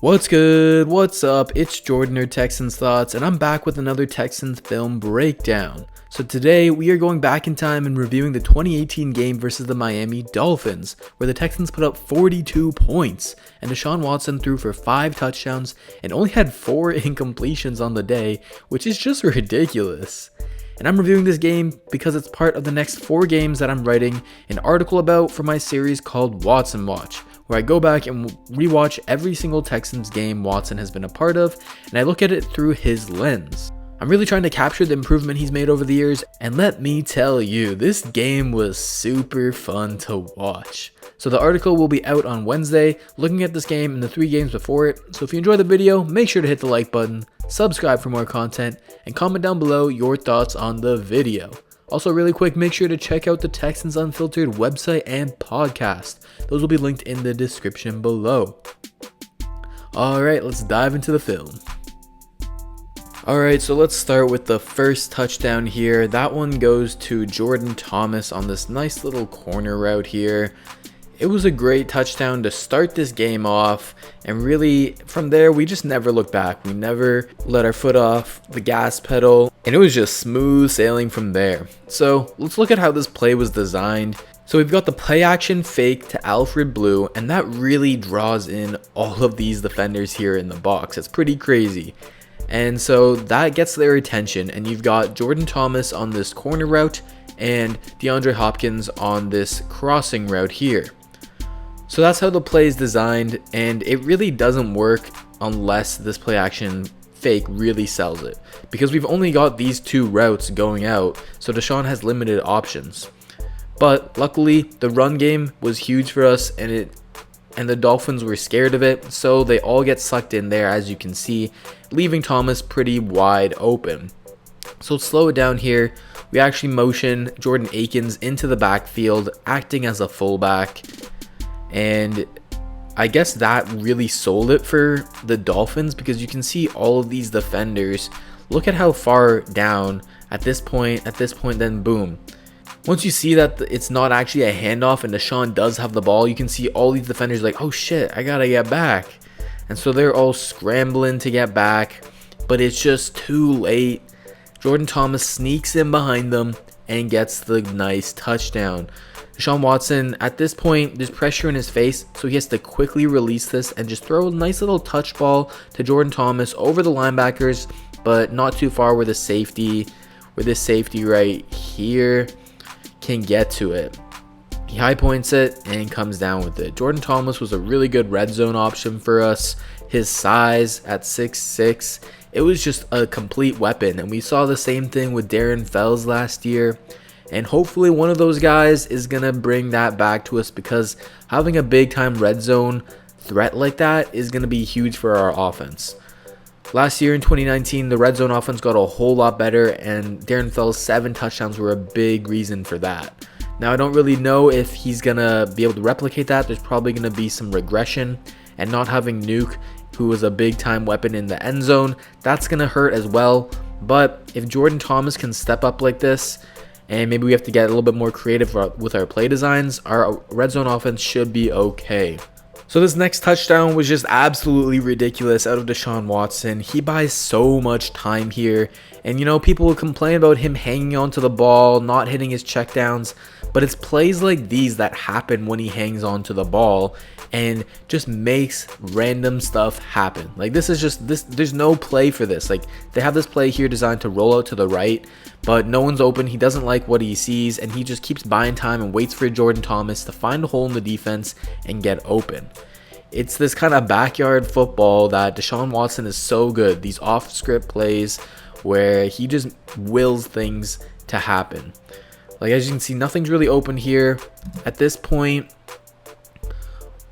What's good? What's up? It's Jordan or Texans Thoughts, and I'm back with another Texans film breakdown. So today we are going back in time and reviewing the 2018 game versus the Miami Dolphins, where the Texans put up 42 points, and Deshaun Watson threw for 5 touchdowns and only had 4 incompletions on the day, which is just ridiculous. And I'm reviewing this game because it's part of the next 4 games that I'm writing an article about for my series called Watson Watch, where I go back and rewatch every single Texans game Watson has been a part of, and I look at it through his lens. I'm really trying to capture the improvement he's made over the years, and let me tell you, this game was super fun to watch. So the article will be out on Wednesday, looking at this game and the 3 games before it. So if you enjoyed the video, make sure to hit the like button, subscribe for more content, and comment down below your thoughts on the video. Also, really quick, make sure to check out the Texans Unfiltered website and podcast. Those will be linked in the description below. Alright, let's dive into the film. Alright, so let's start with the first touchdown here. That one goes to Jordan Thomas on this nice little corner route here. It was a great touchdown to start this game off, and really from there we just never looked back. We never let our foot off the gas pedal, and it was just smooth sailing from there. So let's look at how this play was designed. So we've got the play action fake to Alfred Blue, and that really draws in all of these defenders here in the box. It's pretty crazy. And so that gets their attention, and you've got Jordan Thomas on this corner route and DeAndre Hopkins on this crossing route here. So that's how the play is designed, and it really doesn't work unless this play action fake really sells it, because we've only got these 2 routes going out, so Deshaun has limited options. But luckily the run game was huge for us, and the Dolphins were scared of it, so they all get sucked in there, as you can see, leaving Thomas pretty wide open. So let's slow it down here. We actually motion Jordan Akins into the backfield, acting as a fullback. And I guess that really sold it for the Dolphins, because you can see all of these defenders. Look at how far down at this point, then boom. Once you see that it's not actually a handoff and Deshaun does have the ball, you can see all these defenders like, oh shit, I gotta get back. And so they're all scrambling to get back, but it's just too late. Jordan Thomas sneaks in behind them and gets the nice touchdown. Deshaun Watson, at this point, there's pressure in his face, so he has to quickly release this and just throw a nice little touch ball to Jordan Thomas over the linebackers, but not too far where this safety right here can get to it. He high points it and comes down with it. Jordan Thomas was a really good red zone option for us. His size at 6'6", it was just a complete weapon, and we saw the same thing with Darren Fells last year. And hopefully one of those guys is going to bring that back to us, because having a big time red zone threat like that is going to be huge for our offense. Last year in 2019, the red zone offense got a whole lot better, and Darren Fells' 7 touchdowns were a big reason for that. Now, I don't really know if he's going to be able to replicate that. There's probably going to be some regression, and not having Nuke, who was a big time weapon in the end zone, that's going to hurt as well. But if Jordan Thomas can step up like this, and maybe we have to get a little bit more creative with our play designs, our red zone offense should be okay. So this next touchdown was just absolutely ridiculous out of Deshaun Watson. He buys so much time here, and people will complain about him hanging onto the ball, not hitting his checkdowns, but it's plays like these that happen when he hangs onto the ball and just makes random stuff happen. Like, this is just there's no play for this. Like, they have this play here designed to roll out to the right, but no one's open. He doesn't like what he sees, and he just keeps buying time and waits for Jordan Thomas to find a hole in the defense and get open. It's this kind of backyard football that Deshaun Watson is so good. These off-script plays where he just wills things to happen. Like, as you can see, nothing's really open here. At this point,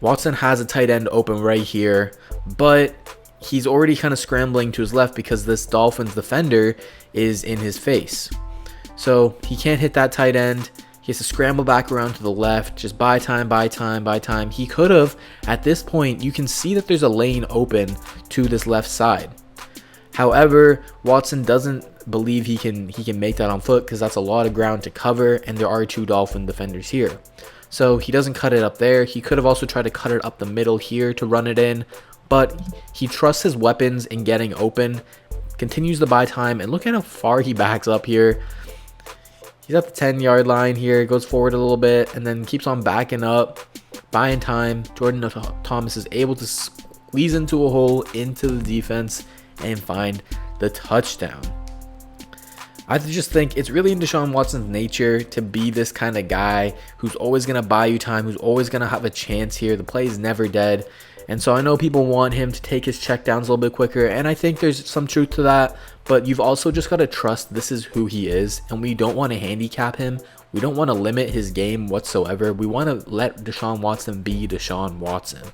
Watson has a tight end open right here, but he's already kind of scrambling to his left because this Dolphins defender is in his face. So he can't hit that tight end. He has to scramble back around to the left, just buy time. He could have, at this point, you can see that there's a lane open to this left side. However, Watson doesn't believe he can make that on foot, because that's a lot of ground to cover, and there are 2 Dolphin defenders here. So he doesn't cut it up there. He could have also tried to cut it up the middle here to run it in, but he trusts his weapons in getting open, continues to buy time, and look at how far he backs up here. He's at the 10-yard line here, goes forward a little bit, and then keeps on backing up, buying time. Jordan Thomas is able to squeeze into a hole into the defense and find the touchdown. I just think it's really in Deshaun Watson's nature to be this kind of guy who's always going to buy you time, who's always going to have a chance here. The play is never dead. And so I know people want him to take his checkdowns a little bit quicker, and I think there's some truth to that, but you've also just got to trust this is who he is, and we don't want to handicap him. We don't want to limit his game whatsoever. We want to let Deshaun Watson be Deshaun Watson.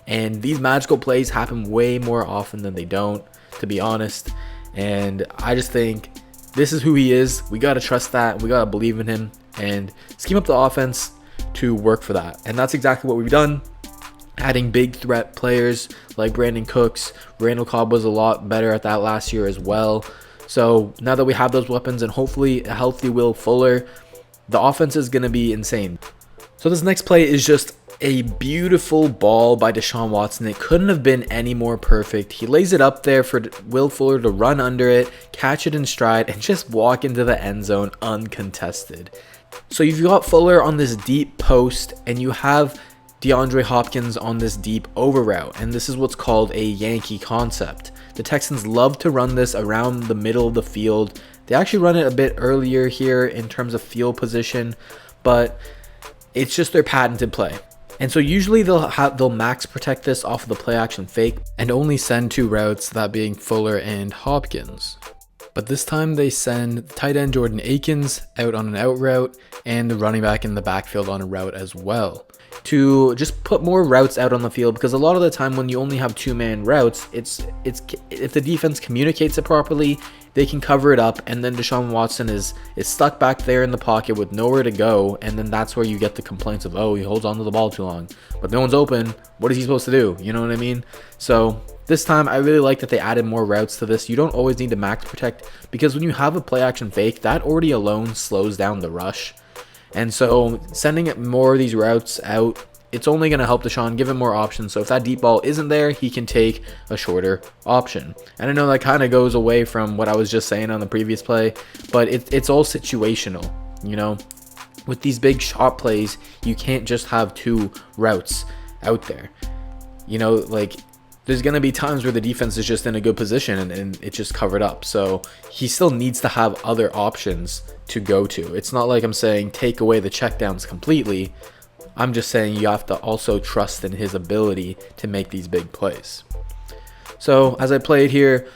And these magical plays happen way more often than they don't, to be honest. And I just think this is who he is. We got to trust that. We got to believe in him and scheme up the offense to work for that. And that's exactly what we've done. Adding big threat players like Brandon Cooks. Randall Cobb was a lot better at that last year as well. So now that we have those weapons and hopefully a healthy Will Fuller, the offense is going to be insane. So this next play is just a beautiful ball by Deshaun Watson. It couldn't have been any more perfect. He lays it up there for Will Fuller to run under it, catch it in stride, and just walk into the end zone uncontested. So you've got Fuller on this deep post, and you have DeAndre Hopkins on this deep over route, and this is what's called a Yankee concept. The Texans love to run this around the middle of the field. They actually run it a bit earlier here in terms of field position, but it's just their patented play. And so usually they'll max protect this off of the play action fake and only send two routes, that being Fuller and Hopkins. But this time they send tight end Jordan Akins out on an out route and the running back in the backfield on a route as well, to just put more routes out on the field, because a lot of the time when you only have two-man routes, it's if the defense communicates it properly, they can cover it up, and then Deshaun Watson is stuck back there in the pocket with nowhere to go, and then that's where you get the complaints of, oh, he holds onto the ball too long, but no one's open. What is he supposed to do? You know what I mean? So this time I really like that they added more routes to this. You don't always need to max protect, because when you have a play action fake, that already alone slows down the rush. And so sending it more of these routes out, it's only going to help Deshaun, give him more options. So if that deep ball isn't there, he can take a shorter option. And I know that kind of goes away from what I was just saying on the previous play, but it's all situational, you know. With these big shot plays, you can't just have two routes out there. You know, like, there's going to be times where the defense is just in a good position and it's just covered up. So he still needs to have other options to go to. It's not like I'm saying take away the checkdowns completely. I'm just saying you have to also trust in his ability to make these big plays. So as I play it here,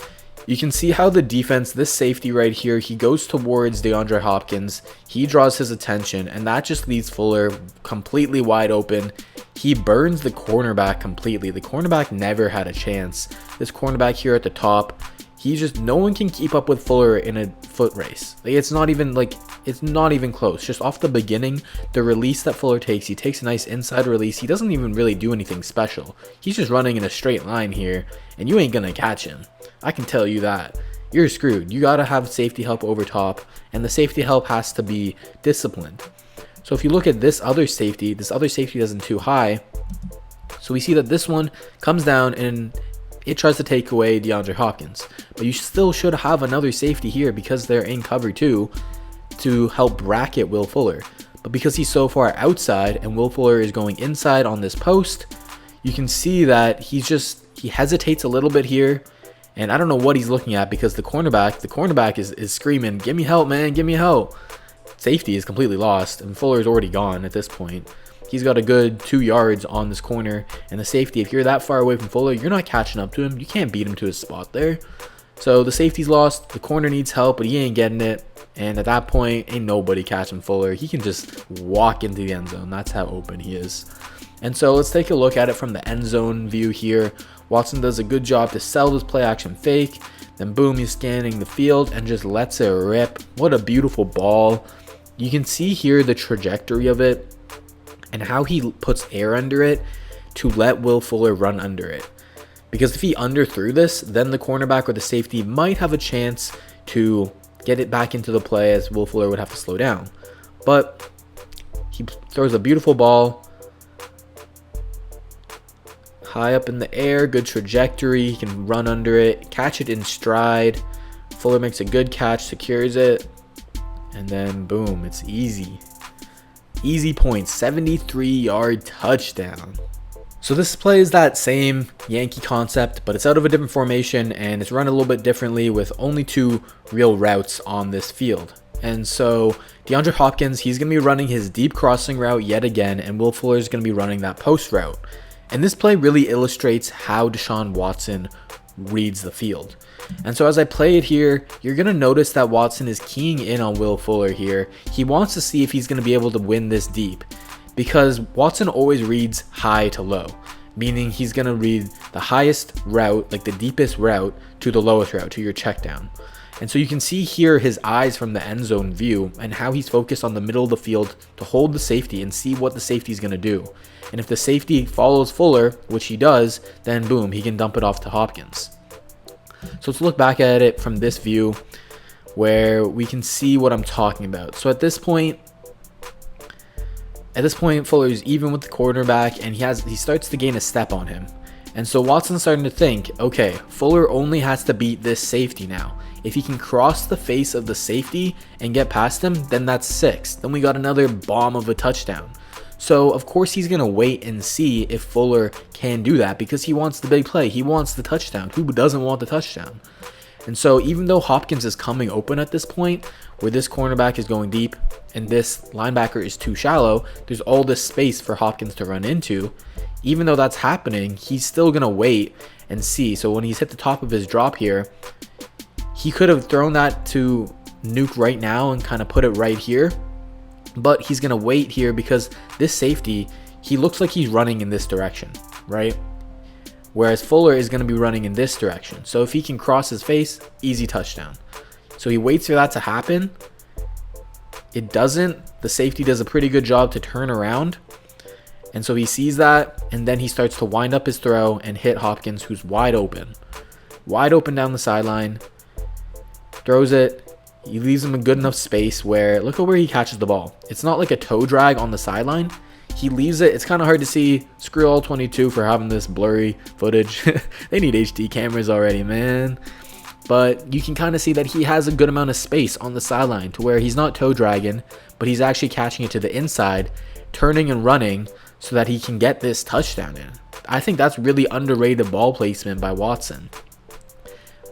you can see how the defense, this safety right here, he goes towards DeAndre Hopkins. He draws his attention, and that just leaves Fuller completely wide open. He burns the cornerback completely. The cornerback never had a chance. This cornerback here at the top, no one can keep up with Fuller in a foot race. Like, it's not even close. Just off the beginning, the release that Fuller takes, he takes a nice inside release. He doesn't even really do anything special. He's just running in a straight line here, and you ain't gonna catch him. I can tell you that. You're screwed. You gotta have safety help over top, and the safety help has to be disciplined. So if you look at this other safety isn't too high. So we see that this one comes down and it tries to take away DeAndre Hopkins. But you still should have another safety here because they're in cover two to help bracket Will Fuller. But because he's so far outside and Will Fuller is going inside on this post, you can see that he hesitates a little bit here. And I don't know what he's looking at, because the cornerback is screaming, "Give me help, man, give me help." Safety is completely lost and Fuller is already gone at this point. He's got a good 2 yards on this corner, and the safety, if you're that far away from Fuller, you're not catching up to him. You can't beat him to his spot there. So the safety's lost, the corner needs help, but he ain't getting it. And at that point, ain't nobody catching Fuller. He can just walk into the end zone. That's how open he is. And so let's take a look at it from the end zone view here. Watson does a good job to sell this play action fake. Then boom, he's scanning the field and just lets it rip. What a beautiful ball. You can see here the trajectory of it and how he puts air under it to let Will Fuller run under it. Because if he underthrew this, then the cornerback or the safety might have a chance to get it back into the play, as Will Fuller would have to slow down. But he throws a beautiful ball. high up in the air, good trajectory. He can run under it, catch it in stride. Fuller makes a good catch, secures it, and then boom, it's easy. Easy points, 73-yard touchdown. So this play is that same Yankee concept, but it's out of a different formation and it's run a little bit differently with only 2 real routes on this field. And so DeAndre Hopkins, he's going to be running his deep crossing route yet again, and Will Fuller is going to be running that post route. And this play really illustrates how Deshaun Watson reads the field. And so as I play it here, you're going to notice that Watson is keying in on Will Fuller here. He wants to see if he's going to be able to win this deep, because Watson always reads high to low, meaning he's going to read the highest route, like the deepest route, to the lowest route, to your check down. And so you can see here his eyes from the end zone view and how he's focused on the middle of the field to hold the safety and see what the safety is going to do. And if the safety follows Fuller, which he does, then boom, he can dump it off to Hopkins. So let's look back at it from this view where we can see what I'm talking about. So at this point, Fuller is even with the quarterback, and he starts to gain a step on him. And so Watson's starting to think, okay, Fuller only has to beat this safety now. If he can cross the face of the safety and get past him, then that's 6. Then we got another bomb of a touchdown. So of course he's going to wait and see if Fuller can do that, because he wants the big play. He wants the touchdown. Who doesn't want the touchdown? And so even though Hopkins is coming open at this point, where this cornerback is going deep and this linebacker is too shallow, there's all this space for Hopkins to run into. Even though that's happening, he's still going to wait and see. So when he's hit the top of his drop here, he could have thrown that to Nuke right now and kind of put it right here. But he's going to wait here because this safety, he looks like he's running in this direction, right? Whereas Fuller is going to be running in this direction. So if he can cross his face, easy touchdown. So he waits for that to happen. It doesn't. The safety does a pretty good job to turn around. And so he sees that, and then he starts to wind up his throw and hit Hopkins, who's wide open. Wide open down the sideline. Throws it. He leaves him a good enough space where, look at where he catches the ball. It's not like a toe drag on the sideline. He leaves it. It's kind of hard to see. Screw all 22 for having this blurry footage. They need HD cameras already, man. But you can kind of see that he has a good amount of space on the sideline to where he's not toe dragging, but he's actually catching it to the inside, turning and running so that he can get this touchdown in. I think that's really underrated ball placement by Watson.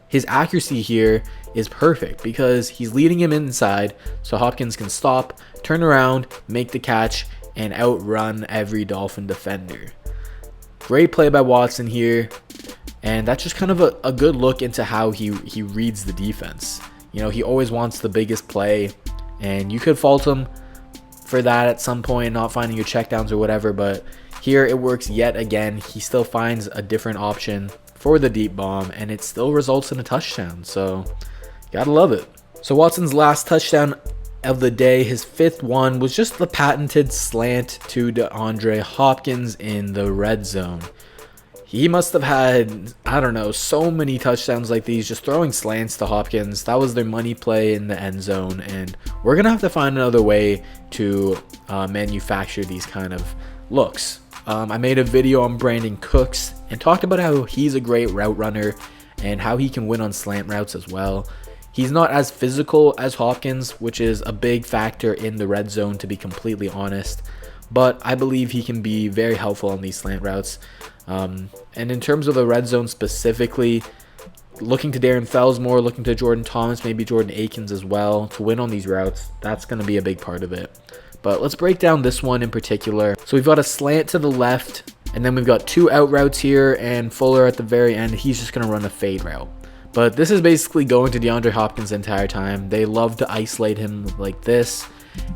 His accuracy here is perfect because he's leading him inside so Hopkins can stop, turn around, make the catch, and outrun every Dolphin defender. Great play by Watson here. And that's just kind of a good look into how he reads the defense. You know, he always wants the biggest play, and you could fault him for that at some point, not finding your checkdowns or whatever, but here it works yet again. He still finds a different option for the deep bomb, and it still results in a touchdown, so gotta love it. So Watson's last touchdown of the day, his 5th one, was just the patented slant to DeAndre Hopkins in the red zone. He must have had, I don't know, so many touchdowns like these, just throwing slants to Hopkins. That was their money play in the end zone, and we're going to have to find another way to manufacture these kind of looks. I made a video on Brandon Cooks and talked about how he's a great route runner and how he can win on slant routes as well. He's not as physical as Hopkins, which is a big factor in the red zone, to be completely honest. But I believe he can be very helpful on these slant routes. And in terms of the red zone specifically, looking to Darren Fells more, looking to Jordan Thomas, maybe Jordan Akins as well to win on these routes, that's going to be a big part of it. But let's break down this one in particular. So we've got a slant to the left, and then we've got 2 out routes here, and Fuller at the very end, he's just going to run a fade route. But this is basically going to DeAndre Hopkins the entire time. They love to isolate him like this.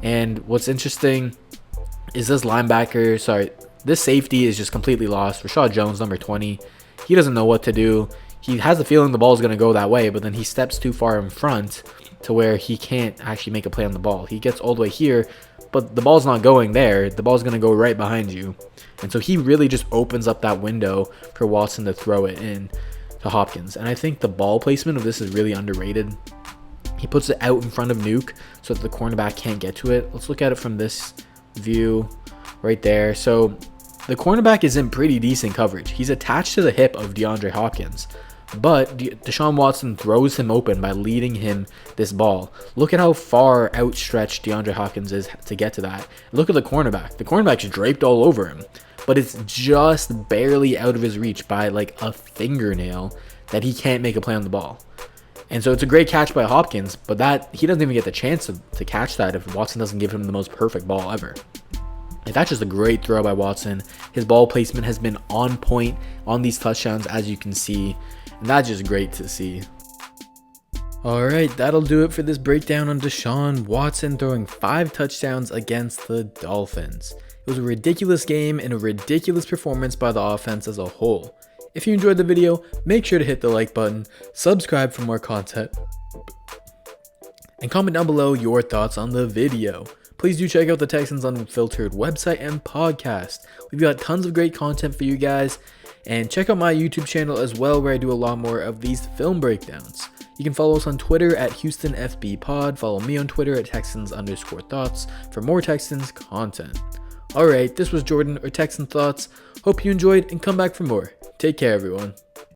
And what's interesting is this safety is just completely lost. Rashad Jones, number 20, he doesn't know what to do. He has the feeling the ball is going to go that way, but then he steps too far in front to where he can't actually make a play on the ball. He gets all the way here, but the ball's not going there. The ball's going to go right behind you. And so he really just opens up that window for Watson to throw it in to Hopkins. And I think the ball placement of this is really underrated. He puts it out in front of Nuke so that the cornerback can't get to it. Let's look at it from this view right there. So The cornerback is in pretty decent coverage. He's attached to the hip of DeAndre Hopkins, but Deshaun Watson throws him open by leading him this ball. Look at how far outstretched DeAndre Hopkins is to get to that. Look at the cornerback. The cornerback's draped all over him, but it's just barely out of his reach by like a fingernail that he can't make a play on the ball. And so it's a great catch by Hopkins, but that he doesn't even get the chance to catch that if Watson doesn't give him the most perfect ball ever. That's just a great throw by Watson. His ball placement has been on point on these touchdowns, as you can see, and that's just great to see. Alright, that'll do it for this breakdown on Deshaun Watson throwing 5 touchdowns against the Dolphins. It was a ridiculous game and a ridiculous performance by the offense as a whole. If you enjoyed the video, make sure to hit the like button, subscribe for more content, and comment down below your thoughts on the video. Please do check out the Texans Unfiltered website and podcast. We've got tons of great content for you guys. And check out my YouTube channel as well, where I do a lot more of these film breakdowns. You can follow us on Twitter at HoustonFBPod. Follow me on Twitter at Texans_thoughts for more Texans content. Alright, this was Jordan or Texan Thoughts. Hope you enjoyed and come back for more. Take care, everyone.